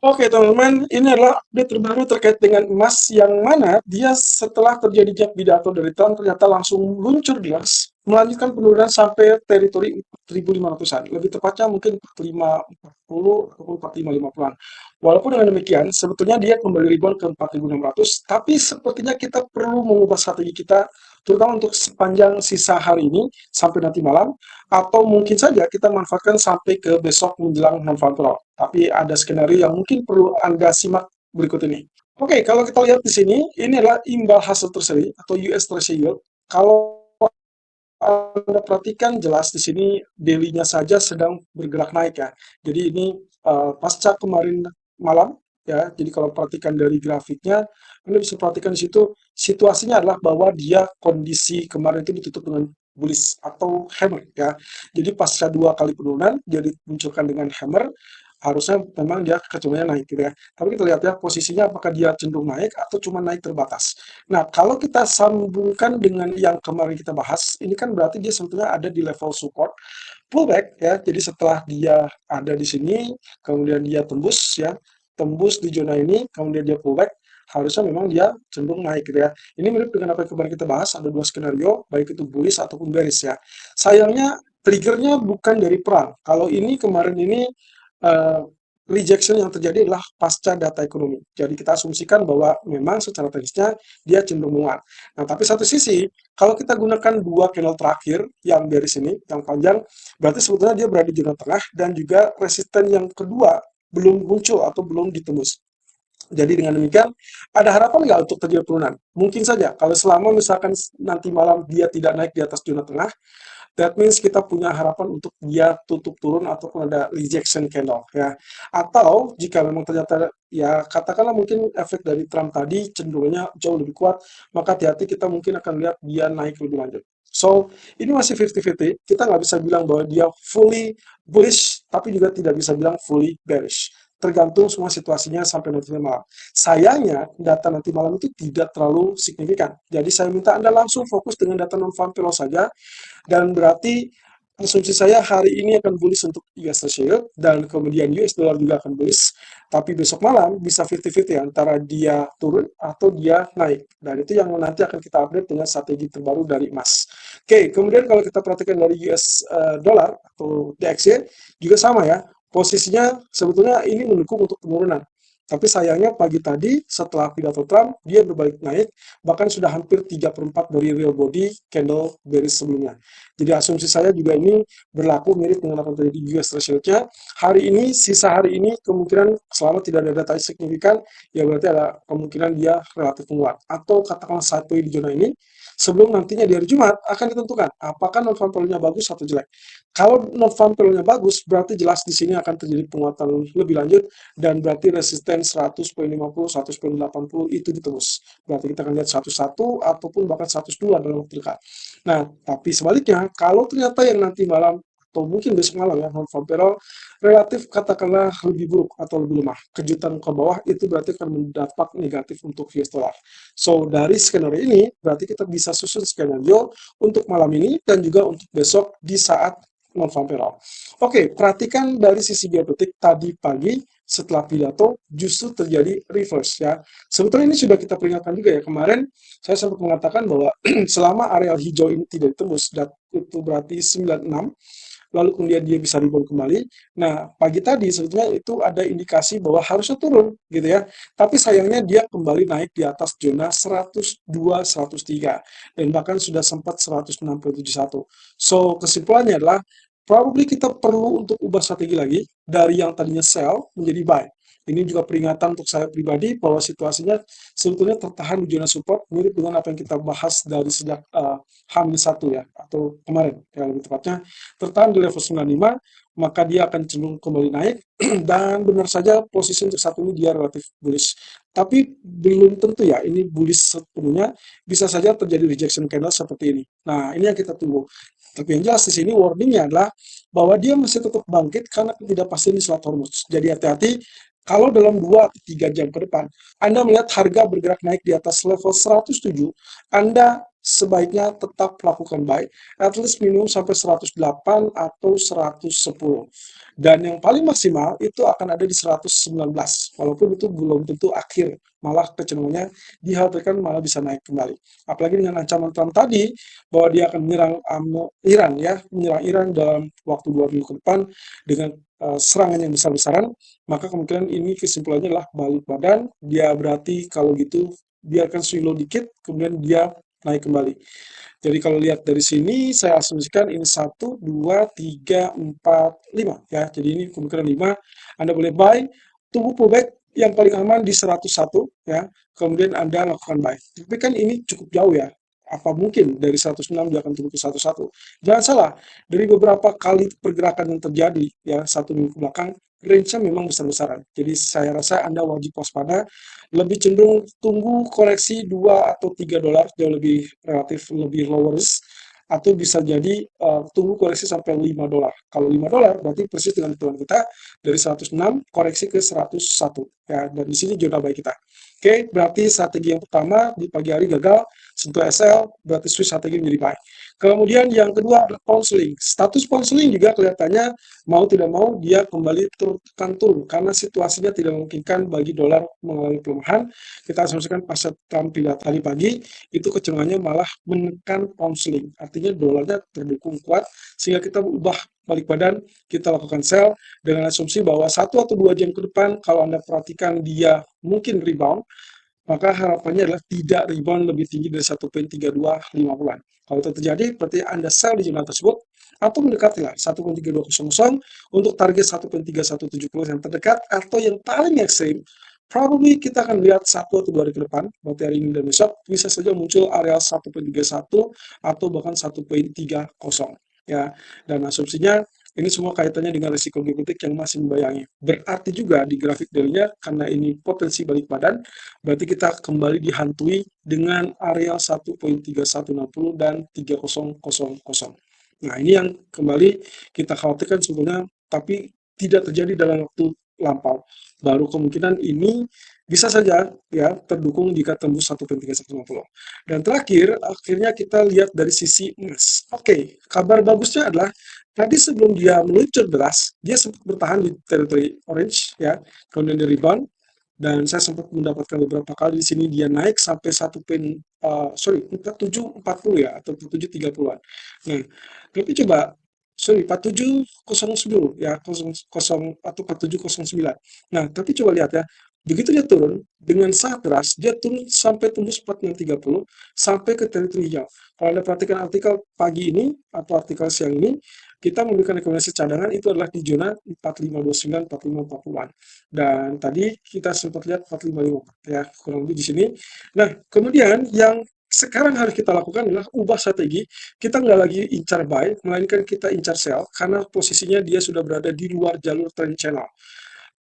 Oke teman-teman, ini adalah update terbaru terkait dengan emas yang mana dia setelah terjadinya pidato dari Trump ternyata langsung luncur deras, melanjutkan penurunan sampai teritori 4.500-an. Lebih tepatnya mungkin 4540 ataupun 4550-an. Walaupun dengan demikian, sebetulnya dia kembali rebound ke 4.600, tapi sepertinya kita perlu mengubah strategi kita, terutama untuk sepanjang sisa hari ini sampai nanti malam, atau mungkin saja kita manfaatkan sampai ke besok menjelang non-farm payroll. Tapi ada skenario yang mungkin perlu Anda simak berikut ini. Oke, kalau kita lihat di sini, ini adalah imbal hasil Treasury atau US Treasury Yield. Kalau Anda perhatikan jelas di sini daily-nya saja sedang bergerak naik ya. Jadi ini pasca kemarin malam ya. Jadi kalau perhatikan dari grafiknya, Anda bisa perhatikan di situ situasinya adalah bahwa dia kondisi kemarin itu ditutup dengan bullish atau hammer ya. Jadi pasca dua kali penurunan dia dimunculkan dengan hammer, harusnya memang dia kecenderungannya naik gitu ya. Tapi kita lihat ya posisinya apakah dia cenderung naik atau cuma naik terbatas. Nah, kalau kita sambungkan dengan yang kemarin kita bahas, ini kan berarti dia sebetulnya ada di level support pullback ya. Jadi setelah dia ada di sini, kemudian dia tembus ya, tembus di zona ini, kemudian dia pullback, harusnya memang dia cenderung naik gitu ya. Ini mirip dengan apa yang kemarin kita bahas, ada dua skenario, baik itu bullish ataupun bearish ya. Sayangnya triggernya bukan dari perang. Kalau ini kemarin ini eh, rejection yang terjadi adalah pasca data ekonomi. Jadi kita asumsikan bahwa memang secara teknisnya dia cenderung menguat. Nah, tapi satu sisi, kalau kita gunakan dua candle terakhir yang dari sini, yang panjang, berarti sebetulnya dia berada di zona tengah dan juga resisten yang kedua belum muncul atau belum ditembus. Jadi dengan demikian, ada harapan nggak untuk terjadi penurunan? Mungkin saja, kalau selama misalkan nanti malam dia tidak naik di atas zona tengah, that means kita punya harapan untuk dia tutup turun ataupun ada rejection candle ya. Atau jika memang ternyata ya katakanlah mungkin efek dari Trump tadi cenderungnya jauh lebih kuat, maka hati-hati kita mungkin akan lihat dia naik lebih lanjut. So, ini masih 50-50. Kita nggak bisa bilang bahwa dia fully bullish, tapi juga tidak bisa bilang fully bearish. Tergantung semua situasinya sampai nanti malam. Sayangnya, data nanti malam itu tidak terlalu signifikan. Jadi saya minta Anda langsung fokus dengan data non-farm payroll saja, dan berarti asumsi saya hari ini akan bullish untuk US Treasury dan kemudian US dollar juga akan bullish. Tapi besok malam bisa 50-50 antara dia turun atau dia naik. Dan itu yang nanti akan kita update dengan strategi terbaru dari emas. Oke, kemudian kalau kita perhatikan dari US dollar atau DXY juga sama ya. Posisinya sebetulnya ini mendukung untuk penurunan. Tapi sayangnya pagi tadi setelah pidato Trump, dia berbalik naik, bahkan sudah hampir 3/4 dari real body candle bearish sebelumnya. Jadi asumsi saya juga ini berlaku mirip dengan apa yang terjadi di US Treasury-nya. Hari ini, sisa hari ini, kemungkinan selama tidak ada data signifikan, ya berarti ada kemungkinan dia relatif menguat. Atau katakanlah sideway di zona ini, sebelum nantinya di hari Jumat akan ditentukan apakah non-farm payroll-nya bagus atau jelek. Kalau non-farm payroll-nya bagus, berarti jelas di sini akan terjadi penguatan lebih lanjut dan berarti resisten 100.50, 100.80 itu ditembus. Berarti kita akan lihat 101 ataupun bahkan 102 dalam waktu dekat. Nah, tapi sebaliknya, kalau ternyata yang nanti malam atau mungkin besok malam ya, non-farm payroll relatif katakanlah lebih buruk atau lebih lemah, kejutan ke bawah itu berarti akan mendapat negatif untuk US dollar. So, dari skenario ini, berarti kita bisa susun skenario untuk malam ini dan juga untuk besok di saat non-farm payroll. Oke, perhatikan dari sisi geopolitik tadi pagi setelah pidato justru terjadi reverse ya. Sebetulnya ini sudah kita peringatkan juga ya kemarin saya sempat mengatakan bahwa selama areal hijau ini tidak ditembus, itu berarti 96, lalu kemudian dia bisa rebound kembali. Nah, pagi tadi sebetulnya itu ada indikasi bahwa harusnya turun gitu ya. Tapi sayangnya dia kembali naik di atas zona 102, 103 dan bahkan sudah sempat 160.71. So, kesimpulannya adalah probably kita perlu untuk ubah strategi lagi dari yang tadinya sell menjadi buy. Ini juga peringatan untuk saya pribadi bahwa situasinya sebetulnya tertahan di zona support mirip dengan apa yang kita bahas dari sejak H-1 ya atau kemarin ya lebih tepatnya tertahan di level 95, maka dia akan cenderung kembali naik dan benar saja posisi untuk saat ini dia relatif bullish. Tapi belum tentu ya ini bullish sepenuhnya, bisa saja terjadi rejection candle seperti ini. Nah, ini yang kita tunggu. Tapi yang jelas di sini warningnya adalah bahwa dia masih tetap bangkit karena ketidakpastian di Selat Hormuz. Jadi hati-hati kalau dalam 2 atau 3 jam ke depan Anda melihat harga bergerak naik di atas level 107, Anda sebaiknya tetap lakukan buy, at least minimum sampai 108 atau 110. Dan yang paling maksimal itu akan ada di 119, walaupun itu belum tentu akhir, malah kecenderungannya dikhawatirkan malah bisa naik kembali. Apalagi dengan ancaman Trump tadi, bahwa dia akan menyerang Iran ya, menyerang Iran dalam waktu 2 minggu ke depan dengan serangan yang besar-besaran, maka kemungkinan ini kesimpulannya adalah balik badan, dia berarti kalau gitu biarkan swing low dikit, kemudian dia naik kembali. Jadi kalau lihat dari sini, saya asumsikan ini 1, 2, 3, 4, 5 ya. Jadi ini kemungkinan 5. Anda boleh buy, tunggu pullback yang paling aman di 101 ya. Kemudian Anda lakukan buy. Tapi kan ini cukup jauh ya. Apa mungkin dari 106 dia akan turun ke 101? Jangan salah, dari beberapa kali pergerakan yang terjadi ya 1 minggu ke belakang, range-nya memang besar-besaran. Jadi saya rasa Anda wajib waspada, lebih cenderung tunggu koreksi 2 atau 3 dolar jauh lebih relatif lebih low risk, atau bisa jadi tunggu koreksi sampai 5 dolar. Kalau 5 dolar berarti persis dengan hitungan kita dari 106 koreksi ke 101 ya, dan di sini zona buy kita. Oke, berarti strategi yang pertama di pagi hari gagal, sentuh SL, berarti switch strategi menjadi buy. Kemudian yang kedua adalah pound sterling. Status pound sterling juga kelihatannya mau tidak mau dia kembali tertekan turun karena situasinya tidak memungkinkan bagi dolar mengalami pelemahan. Kita asumsikan pasca Trump pidato tadi pagi itu kecenderungannya malah menekan pound sterling. Artinya dolarnya terdukung kuat sehingga kita ubah balik badan, kita lakukan sell dengan asumsi bahwa 1 atau 2 jam ke depan kalau Anda perhatikan dia mungkin rebound, maka harapannya adalah tidak rebound lebih tinggi dari 1.3250-an. Kalau itu terjadi, berarti Anda sell di zona tersebut, atau mendekatilah 1.3200 untuk target 1.3170 yang terdekat, atau yang paling ekstrim, probably kita akan lihat 1 atau 2 hari ke depan, berarti hari ini dan besok, bisa saja muncul area 1.31 atau bahkan 1.30. Ya, dan asumsinya ini semua kaitannya dengan risiko geopolitik yang masih membayangi. Berarti juga di grafik daily-nya, karena ini potensi balik badan, berarti kita kembali dihantui dengan area 1.3160 dan 3000. Nah, ini yang kembali kita khawatirkan sebenarnya, tapi tidak terjadi dalam waktu lampau. Baru kemungkinan ini bisa saja ya terdukung jika tembus 1.3150. Dan terakhir, akhirnya kita lihat dari sisi emas. Oke, kabar bagusnya adalah tadi sebelum dia meluncur deras, dia sempat bertahan di teritori orange ya, kemudian dia rebound, dan saya sempat mendapatkan beberapa kali di sini dia naik sampai 4740 ya, atau 4730-an. Nah, tapi coba sorry 4709 ya, 00 atau 4709. Nah, tapi coba lihat ya, begitu dia turun dengan sangat deras, dia turun sampai tembus 4630 sampai ke teritori hijau. Kalau Anda perhatikan artikel pagi ini atau artikel siang ini, kita memberikan rekomendasi cadangan itu adalah di zona 4529 4540-an. Dan tadi kita sempat lihat 4554 ya, kurang lebih di sini. Nah, kemudian yang sekarang harus kita lakukan adalah ubah strategi. Kita nggak lagi incar buy, melainkan kita incar sell, karena posisinya dia sudah berada di luar jalur trend channel.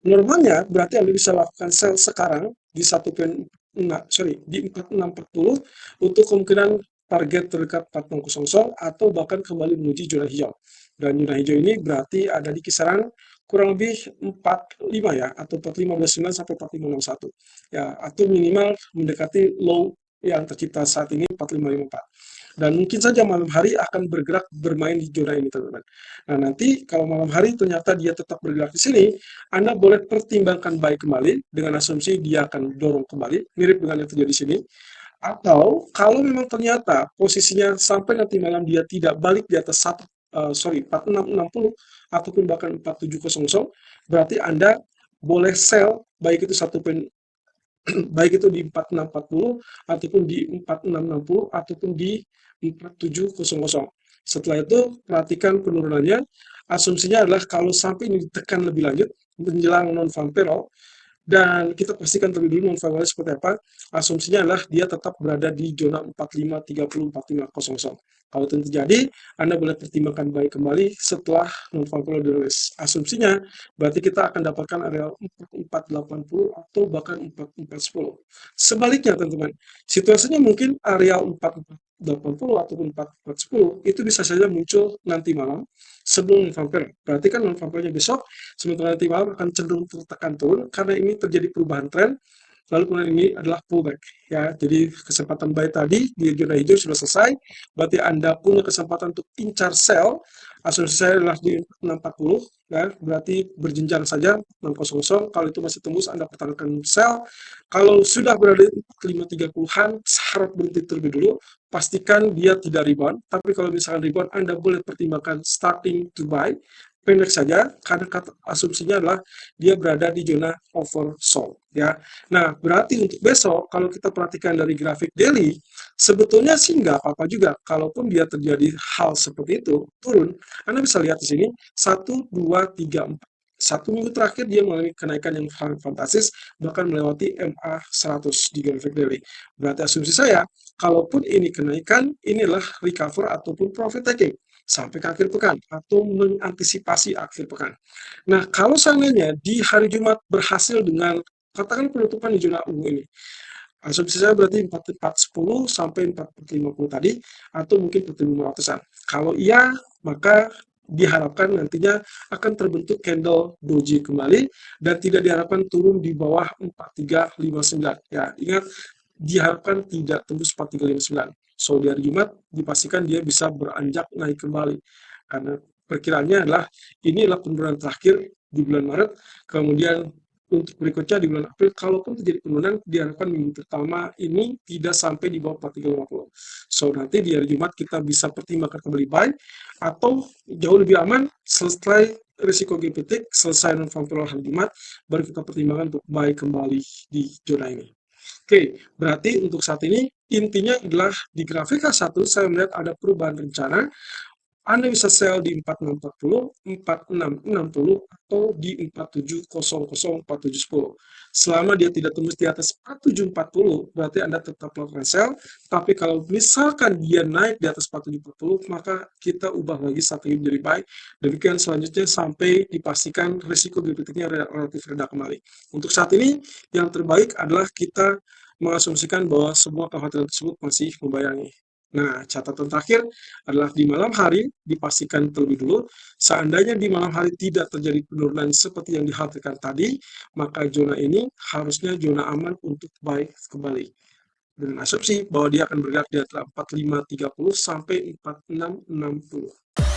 Normalnya berarti Anda bisa lakukan sell sekarang di 4640 untuk kemungkinan target terdekat 4600 atau bahkan kembali menuju zona hijau. Dan zona hijau ini berarti ada di kisaran kurang lebih 45 ya, atau 4529 sampai 4561 ya, atau minimal mendekati low yang tercipta saat ini 4554. Dan mungkin saja malam hari akan bergerak bermain di zona ini, teman-teman. Nah, nanti kalau malam hari ternyata dia tetap bergerak di sini, Anda boleh pertimbangkan buy kembali dengan asumsi dia akan dorong kembali, mirip dengan yang terjadi di sini. Atau kalau memang ternyata posisinya sampai nanti malam dia tidak balik di atas 4660 ataupun bahkan 4700, berarti Anda boleh sell baik itu baik itu di 4640 ataupun di 4660 ataupun di 4700. Setelah itu perhatikan penurunannya. Asumsinya adalah kalau sampai ini ditekan lebih lanjut menjelang non farm payroll, dan kita pastikan terlebih dulu non farm seperti apa. Asumsinya adalah dia tetap berada di zona 4530 4500. Kalau itu terjadi, Anda boleh pertimbangkan buy kembali setelah non farm payroll dirilis. Asumsinya berarti kita akan dapatkan area 4480 atau bahkan 4410. Sebaliknya teman-teman, situasinya mungkin area 4480 ataupun 4410 itu bisa saja muncul nanti malam sebelum non-farm. Berarti kan non-farmnya besok, sementara nanti malam akan cenderung tertekan turun karena ini terjadi perubahan tren lalu kemudian ini adalah pullback ya. Jadi kesempatan buy tadi di zona hijau sudah selesai, berarti Anda punya kesempatan untuk incar sell. Asumsi saya adalah di 640 ya, berarti berjenjang saja 600. Kalau itu masih tembus Anda pertahankan sell. Kalau sudah berada di 530-an, harap berhenti terlebih dulu, pastikan dia tidak rebound. Tapi kalau misalkan rebound, Anda boleh pertimbangkan starting to buy pendek saja, karena asumsinya adalah dia berada di zona oversold ya. Nah, berarti untuk besok kalau kita perhatikan dari grafik daily, sebetulnya sih nggak apa-apa juga. Kalaupun dia terjadi hal seperti itu, turun, Anda bisa lihat di sini 1, 2, 3, 4. 1 minggu terakhir dia mengalami kenaikan yang sangat fantastis, bahkan melewati MA 100 di grafik daily. Berarti asumsi saya, kalaupun ini kenaikan, inilah recover ataupun profit taking sampai ke akhir pekan atau mengantisipasi akhir pekan. Nah, kalau seandainya di hari Jumat berhasil dengan katakan penutupan di zona ungu ini, asumsi saya berarti 4410 sampai 4450 tadi atau mungkin 4500-an. Kalau iya, maka diharapkan nantinya akan terbentuk candle doji kembali dan tidak diharapkan turun di bawah 4359. Ya, ingat diharapkan tidak tembus 4359. So di hari Jumat dipastikan dia bisa beranjak naik kembali. Karena perkiraannya adalah inilah penurunan terakhir di bulan Maret, kemudian untuk berikutnya di bulan April, kalaupun terjadi penurunan, diharapkan minggu pertama ini tidak sampai di bawah 4350. So nanti di hari Jumat kita bisa pertimbangkan kembali buy, atau jauh lebih aman setelah risiko GPT selesai non-farm payroll hari Jumat, baru kita pertimbangkan untuk buy kembali di zona ini. Oke, berarti untuk saat ini intinya adalah di grafik H1 saya melihat ada perubahan rencana. Anda bisa sell di 4640, 4660, atau di 4700, 4710. Selama dia tidak tembus di atas 4740, berarti Anda tetap melakukan sell. Tapi kalau misalkan dia naik di atas 4740, maka kita ubah lagi strategi menjadi buy. Demikian selanjutnya sampai dipastikan risiko GPT-nya relatif rendah kembali. Untuk saat ini, yang terbaik adalah kita mengasumsikan bahwa semua kekhawatiran tersebut masih membayangi. Nah, catatan terakhir adalah di malam hari dipastikan terlebih dulu, seandainya di malam hari tidak terjadi penurunan seperti yang dikhawatirkan tadi, maka zona ini harusnya zona aman untuk buy kembali. Dengan asumsi bahwa dia akan bergerak di antara 4530 sampai 4660.